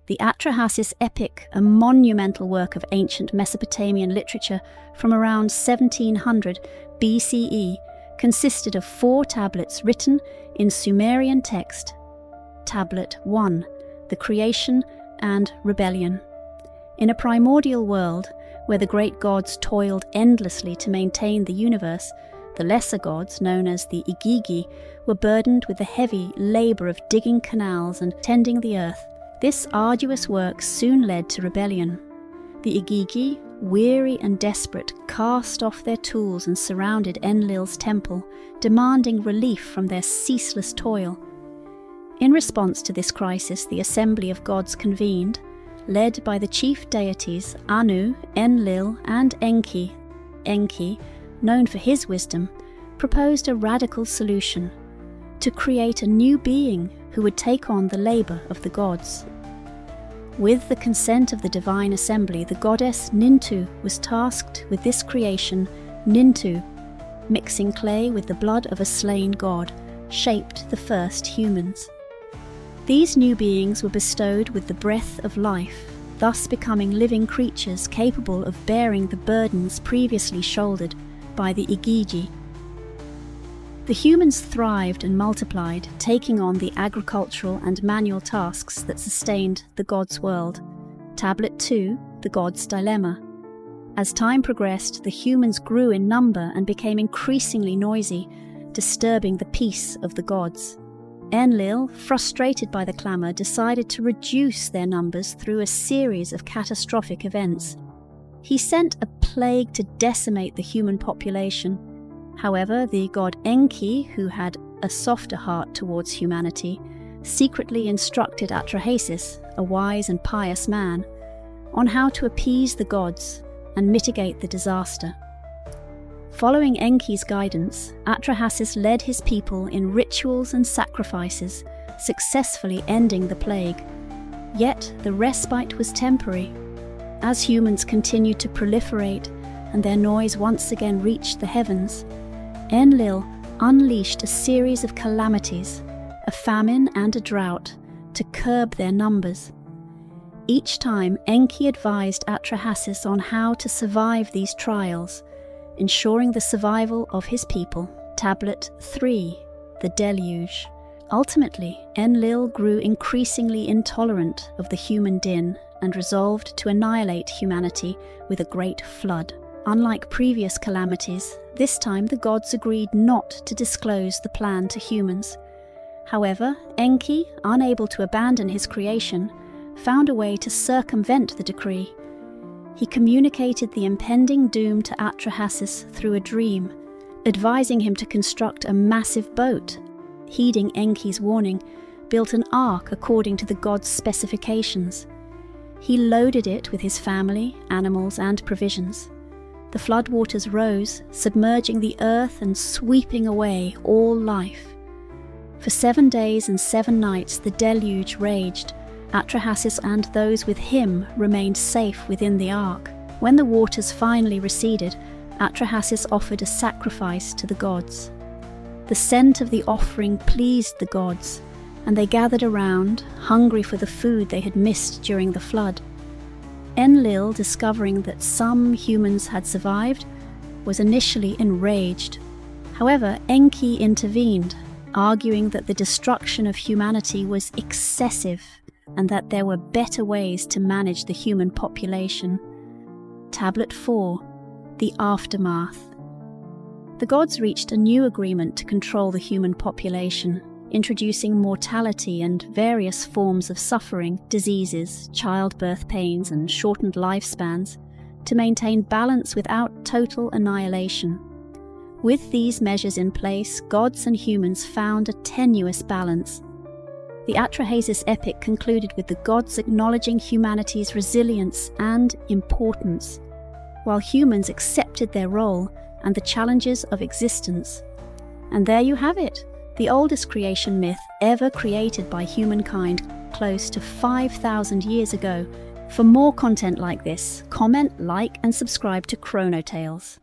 The Atrahasis Epic, a monumental work of ancient Mesopotamian literature from around 1700 BCE, consisted of 4 tablets written in Sumerian text. Tablet 1, the creation and rebellion. In a primordial world, where the great gods toiled endlessly to maintain the universe, the lesser gods, known as the Igigi, were burdened with the heavy labour of digging canals and tending the earth. This arduous work soon led to rebellion. The Igigi, weary and desperate, cast off their tools and surrounded Enlil's temple, demanding relief from their ceaseless toil. In response to this crisis, the assembly of gods convened, led by the chief deities Anu, Enlil, and Enki. Enki, known for his wisdom, proposed a radical solution: to create a new being who would take on the labour of the gods. With the consent of the divine assembly, the goddess Nintu was tasked with this creation. Nintu, mixing clay with the blood of a slain god, shaped the first humans. These new beings were bestowed with the breath of life, thus becoming living creatures capable of bearing the burdens previously shouldered by the Igigi. The humans thrived and multiplied, taking on the agricultural and manual tasks that sustained the gods' world. Tablet 2, the God's Dilemma. As time progressed, the humans grew in number and became increasingly noisy, disturbing the peace of the gods. Enlil, frustrated by the clamour, decided to reduce their numbers through a series of catastrophic events. He sent a plague to decimate the human population. However, the god Enki, who had a softer heart towards humanity, secretly instructed Atrahasis, a wise and pious man, on how to appease the gods and mitigate the disaster. Following Enki's guidance, Atrahasis led his people in rituals and sacrifices, successfully ending the plague. Yet the respite was temporary. As humans continued to proliferate and their noise once again reached the heavens, Enlil unleashed a series of calamities, a famine and a drought, to curb their numbers. Each time, Enki advised Atrahasis on how to survive these trials, ensuring the survival of his people. Tablet 3, the Deluge. Ultimately, Enlil grew increasingly intolerant of the human din and resolved to annihilate humanity with a great flood. Unlike previous calamities, this time the gods agreed not to disclose the plan to humans. However, Enki, unable to abandon his creation, found a way to circumvent the decree. He communicated the impending doom to Atrahasis through a dream, advising him to construct a massive boat. Heeding Enki's warning, built an ark according to the god's specifications. He loaded it with his family, animals, and provisions. The floodwaters rose, submerging the earth and sweeping away all life. For 7 days and 7 nights the deluge raged. Atrahasis and those with him remained safe within the ark. When the waters finally receded, Atrahasis offered a sacrifice to the gods. The scent of the offering pleased the gods, and they gathered around, hungry for the food they had missed during the flood. Enlil, discovering that some humans had survived, was initially enraged. However, Enki intervened, arguing that the destruction of humanity was excessive and that there were better ways to manage the human population. Tablet 4, the Aftermath. The gods reached a new agreement to control the human population, introducing mortality and various forms of suffering, diseases, childbirth pains, and shortened lifespans, to maintain balance without total annihilation. With these measures in place, gods and humans found a tenuous balance. The Atrahasis Epic concluded with the gods acknowledging humanity's resilience and importance, while humans accepted their role and the challenges of existence. And there you have it, the oldest creation myth ever created by humankind, close to 5,000 years ago. For more content like this, comment, like, and subscribe to Chrono Tales.